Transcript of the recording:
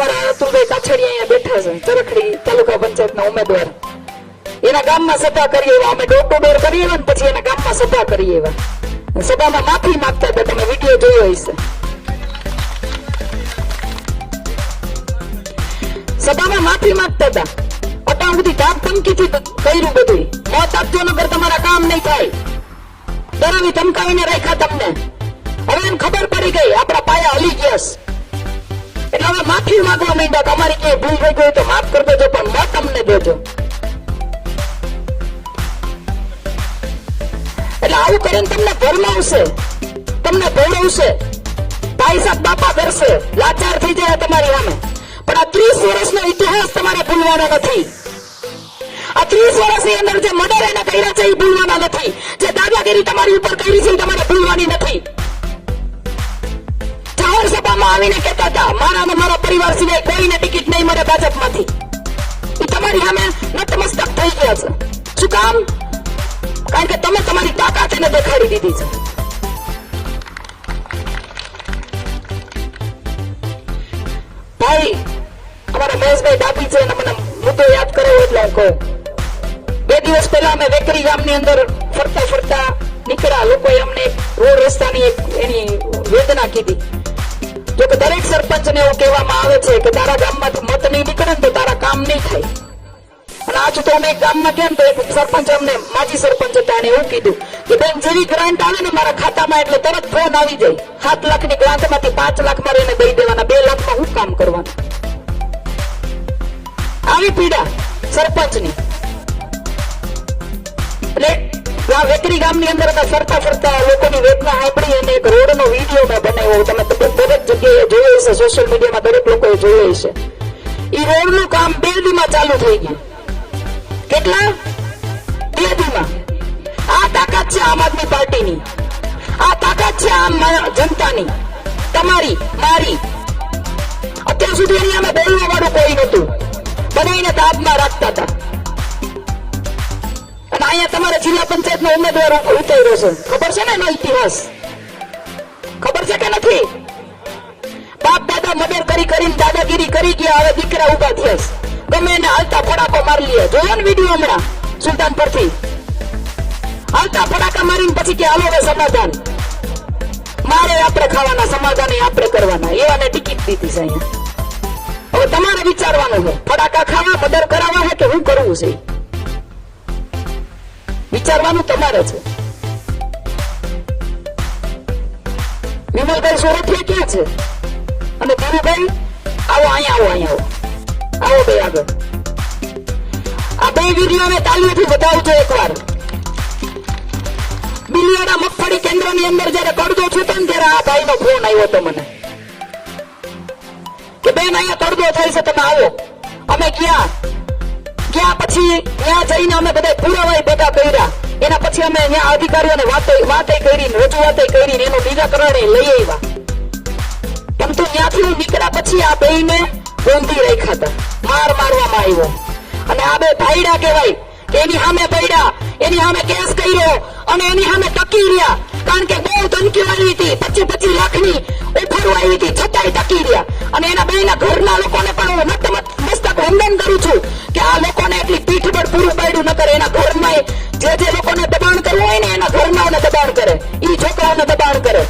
અમારા અતુલભાઈ કાછડિયા અહીંયા બેઠા છે, ચરખડી તાલુકા પંચાયતના ઉમેદવાર. એના ગામમાં સભા કરીએ એવા અમે ડોર ટુ ડોર કરીએ ને પછી એના ગામમાં સભા કરીએ એવા. સભામાં માફી માંગતા હતા, તમે વિડીયો જોયો હશે. સભામાં માફી માંગતા હતા. અટાણ સુધી ધાક ધમકીથી કર્યું બધું. મોત આપજો નગર તમારા કામ નહીં થાય. ડરાવી ધમકાવીને રાખ્યા તમને. હવે એમ ખબર પડી ગઈ આપણા પાયા હલી ગયા છે. એટલે હવે માફી માંગવા માંડ્યા. તમારી ક્યાંય ભૂલ થઈ ગઈ તો માફ કરી દેજો, પણ મોત અમને દેજો. એટલે આવું કરીને તમને ભરમાવશે, તમને ભોળવશે. ભાઈ સાહેબ બાપા કરશે, લાચાર થઈ જાય તમારી સામે. પણ આ 30 વર્ષનો ઇતિહાસ તમારે ભૂલવાનો નથી. આ 30 વર્ષની અંદર જે મર્ડર એને કર્યા છે એ ભૂલવાના નથી. જે દાદાગીરી તમારી ઉપર કરી છે એ તમારે ભૂલવાની નથી. જાહેર સભામાં આવીને કહેતા હતા મારા અને મારા પરિવાર સિવાય કોઈને ટિકિટ નહીં મળે ભાજપમાંથી. એ તમારી સામે નતમસ્તક થઈ ગયા છે. શું કામ? કારણ કે તમે તમારી તાકાત એને દેખાડી દીધી છે. ભાઈ અમારા મહેશભાઈ ડાબી છે અને મને મુદ્દો યાદ કરાવો એટલે હું કહું. 2 દિવસ પહેલા અમે વેકરી ગામની અંદર ફરતા ફરતા નીકળ્યા. લોકોએ અમને રોડ રસ્તાની એની વેદના કીધી. જો કે દરેક સરપંચને એવું કહેવામાં આવે છે કે તારા ગામમાંથી મત નહીં નીકળે ને તો તારા કામ નહીં થાય. અને આજ તો અમે ગામમાં કેમ તો એક સરપંચ અમને માજી સરપંચ હતા એને એવું કીધું કે બેન જેવી ગ્રાન્ટ આવે ને મારા ખાતામાં એટલે તરત ફોન આવી જાય. 7 લાખની ગ્રાન્ટમાંથી 5 લાખ મારે એને દઈ દેવાના, 2 લાખમાં હું કામ કરવાનું. આવી પીડા સરપંચની. એટલે આ વેકરી ગામની અંદર ફરતા ફરતા લોકોની વેદના સાંભળી અને એક રોડનો વિડીયો મેં બનાવ્યો. તમે દરેક જગ્યાએ જોયો હશે, સોશિયલ મીડિયામાં દરેક લોકોએ જોયો હશે. એ રોડનું કામ 2 દીમાં ચાલુ થઈ ગયું. કેટલા? 2 દીમાં. આ તાકાત છે આમ આદમી પાર્ટીની. આ તાકાત છે આમ જનતાની, તમારી મારી. અત્યાર સુધી એની અમે બોલવા વાળું કોઈ નતું. બનાવીને દાબમાં રાખતા હતા. અને અહીંયા તમારે જિલ્લા પંચાયતનો ઉમેદવાર ઉતાર્યો છે. ખબર છે ને એનો ઇતિહાસ? ખબર છે કે નથી? બાપ દાદા મર્ડર કરી કરીને દાદાગીરી કરી ગયા. હવે દીકરા ઉભા થયા છે. ગમે એને હાલતા ફડાકો મારી લે. જોયો ને વિડીયો હમણાં સુલતાન પરથી? હાલતા ફડાકા મારીને પછી કે હાલો હવે સમાધાન. મારે આપણે ખાવાના, સમાધાન આપણે કરવાના. એવાને ટિકિટ દીધી છે અહીંયા. હવે તમારે વિચારવાનું છે ફડાકા ખાવા, મર્ડર કરાવવા છે કે શું કરવું છે? વિચારવાનું તમારે છે. વિમલભાઈ સોરઠિયા ક્યાં છે? અને ધીરુભાઈ આવો, અહીંયા આવો, અહીંયા આવો. આવો બે આગળ. આ 2 વિડીયોને તાલીઓથી વધાવજો એકવાર. બિલિયાના મગફળી કેન્દ્રની અંદર જયારે કડદો છૂટો ને ત્યારે આ ભાઈનો ફોન આવ્યો હતો મને કે બેન અહીંયા કડદો થાય છે, તમે આવો. અમે ગયા પછી ત્યાં જઈને અમે બધા પુરાવા ભેગા કર્યા. એના પછી અમે ત્યાં અધિકારીઓને વાતે કરી, રજૂઆતે કરી, એનું નિરાકરણ લઈ આવ્યા. પરંતુ ત્યાંથી નીકળ્યા પછી આ બેયને ગોંધી રાખ્યા હતા. મારવામાં આવ્યો. અને આ 2 ભાઈડા કહેવાય કે એની સામે પડ્યા, એની સામે કેસ કર્યો અને એની સામે ટકી રહ્યા. કારણ કે બહુ ધમકીઓ આવી હતી, 25 લાખની ઓફરો આવી હતી, છતાંય ટકી રહ્યા. અને એના બેયના ઘરના લોકોને પણ હું મસ્તક વંદન કરું છું કે આ લોકોને એટલી પીઠબળ પૂરું પાડ્યું ન કરે. એના ઘરમાં જે લોકોને દબાણ કરવું હોય ને એના ઘરનાઓને દબાણ કરે, એ છોકરાઓને દબાણ કરે.